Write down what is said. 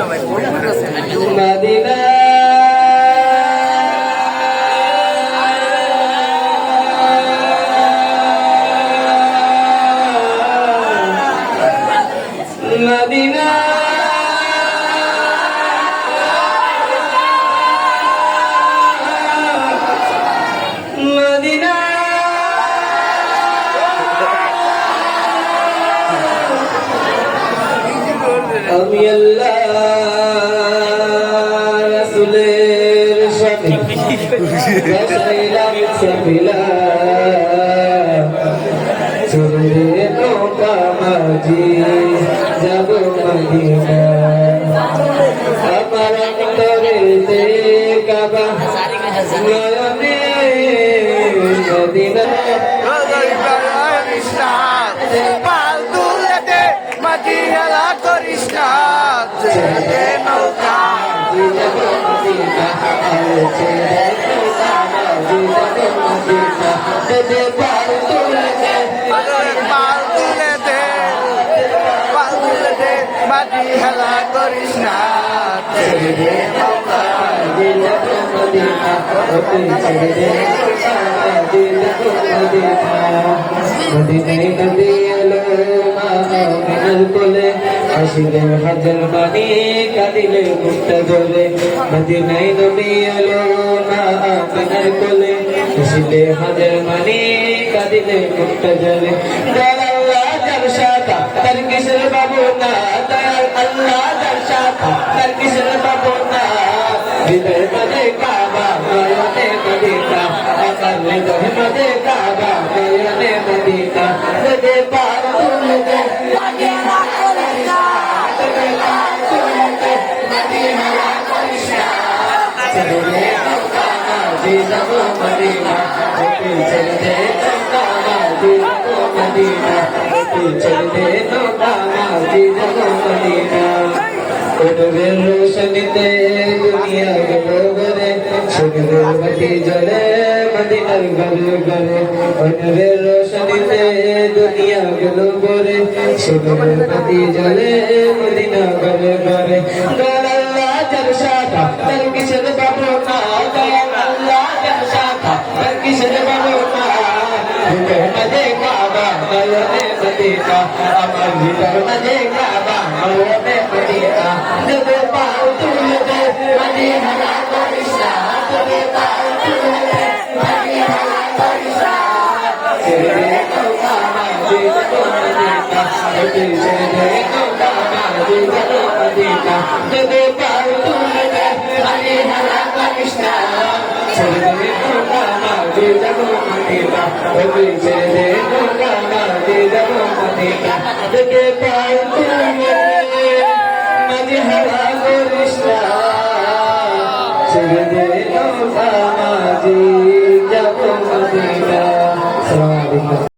Medina Medina Medina আমি আল্লাহ রাসূলের সাথে বসাইলাম সাবিলা চলে নৌকা মাঝি যাব মদিনা আমার অন্তরে কাবা নয়নে মদিনা হেলা করিস না আসিলে হাজার বাণী কাঁদিলে মুক্ত জলে মদিনায় নবী এলো না আপনার কোলে আসিলে হাজার বাণী কাঁদিলে মুক্ত জলে দয়াল আল্লাহ যার শাখা তার কিসের বাবু না দয়াল আল্লাহ যার শাখা তার কিসের বাবু না হৃদয় মাঝে কাবা নয়নে মদিনা আমার হৃদয় মাঝে কাবা নয়নে মদিনা দে পার তুলে দে रोशनीते दुनिया गले सुगंधवती जले मदीनार गले गले ओनरे रोशनीते दुनिया गले सुगंधवती जले मदीना गले गले अल्लाह जल शाखा तर किसर बाबू ना दयाल अल्लाह जल शाखा तर किसर बाबू ना मजे काबा नयने मदीना अमर भीतर मजे काबा नयने मदीना जब पाओ तुले दे मदीना करिसा जब पाओ तुले दे मदीना करिसा तेरे तो काबा जी तो मदीना तेरे तो काबा जी तो मदीना जब पाओ तुले दे मदीना करिसा तेरे तो काबा जी तो मदीना तेरे तो काबा जी तो मदीना जब पाओ तुले मदीना करिसा तेरे तो काबा जी तो मदीना।